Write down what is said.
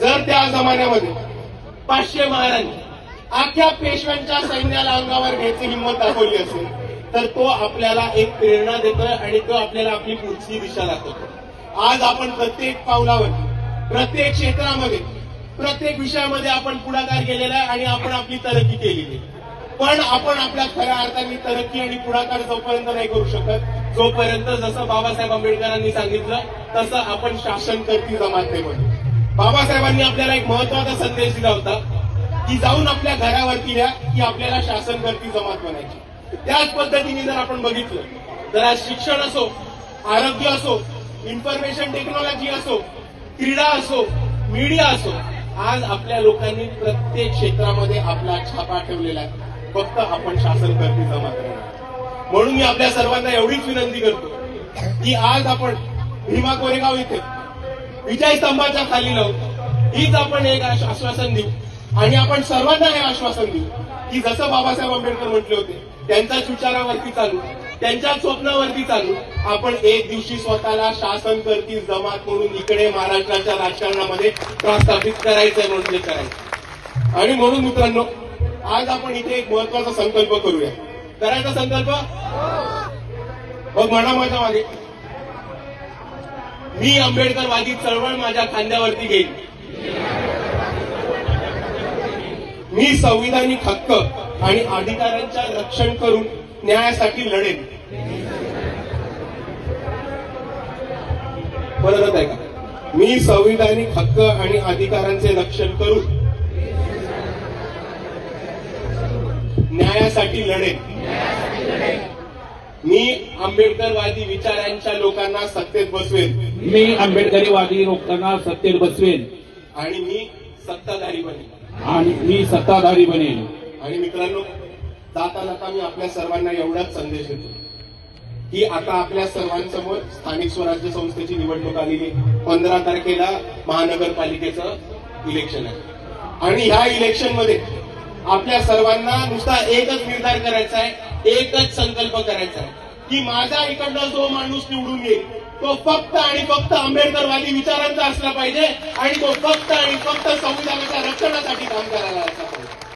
जर त्या जमान्यामध्ये 500 महारांनी अख्ख्या पेशव्यांच्या सैन्याला अंगावर घ्यायची हिंमत दाखवली असेल तर तो आपल्याला एक प्रेरणा देतोय आणि तो आपल्याला आपली पुढची दिशा दाखवतो। आज आपण प्रत्येक पावलावर, प्रत्येक क्षेत्रामध्ये, प्रत्येक विषयामध्ये आपण पुढाकार केलेला आहे आणि आपण आपली तरक्की केलेली आहे। पण आपण आपल्या खऱ्या अर्थाने तरक्की आणि पुढाकार जोपर्यंत नाही करू शकत जोपर्यंत जसं बाबासाहेब आंबेडकरांनी सांगितलं तसं आपण शासन करती जमात नाही बनू। बाबासाहेबांनी आपल्याला एक महत्वाचा संदेश दिला होता की जाऊन आपल्या घरावरती द्या की आपल्याला शासन करती जमात बनायची। त्याच पद्धतीने जर आपण बघितलं तर आज शिक्षण असो, आरोग्य असो, इन्फॉर्मेशन टेक्नॉलॉजी असो, क्रीडा असो, मीडिया असो, आज आपल्या लोकांनी प्रत्येक क्षेत्रामध्ये आपला छापा ठेवलेला आहे। फक्त आपण शासन करती जमात नाही। म्हणून मी आपल्या सर्वांना एवढीच विनंती करतो की आज आपण भीमा कोरेगाव इथे विजय स्तंभाच्या खाली लावून हीच आपण एक आश्वासन देऊ आणि आपण सर्वांना हे आश्वासन देऊ की जसं बाबासाहेब आंबेडकर म्हटले होते त्यांच्याच विचारावरती चालू, त्यांच्याच स्वप्नावरती चालू आपण एक दिवशी स्वतःला शासन करती जमात म्हणून इकडे महाराष्ट्राच्या राजकारणामध्ये प्रस्थापित करायचंय म्हणजे करायचं। आणि म्हणून मित्रांनो आज आपण इथे एक महत्वाचा संकल्प करूया। करायचा संकल्प मग म्हणा माझ्या मागे, मी आंबेडकरवादी चळवळ माझ्या खांद्यावरती घेईन, मी संविधानिक हक्क आणि अधिकारांच्या रक्षण करून न्यायासाठी लढेन। बरोबर आहे का? मी संविधानिक हक्क आणि अधिकारांचे रक्षण करून न्यायासाठी लढेन। मी आंबेडकरवादी विचारांच्या लोकांना सत्तेत बसवेन, मी आंबेडकरीवादी लोकांना सत्तेत बसवेन आणि मी सत्ताधारी बनेन, आणि मी सत्ताधारी बनेन। आणि मित्रांनो जाता जाता मी आपल्या सर्वांना एवढाच संदेश देतो की आता आपल्या सर्वांसमोर स्थानिक स्वराज्य संस्थेची निवडणूक आलेली आहे। 15 तारखेला महानगरपालिकेचं इलेक्शन आहे आणि ह्या इलेक्शनमध्ये आपल्या सर्वांना नुसता एकच निर्धार करायचा आहे, एकच संकल्प करायचा आहे की माझा इकडला जो माणूस निवडून येईल तो फक्त आणि फक्त आंबेडकरवादी विचारांचा असला पाहिजे आणि तो फक्त आणि फक्त संविधानाच्या रक्षणासाठी काम करायला असला पाहिजे।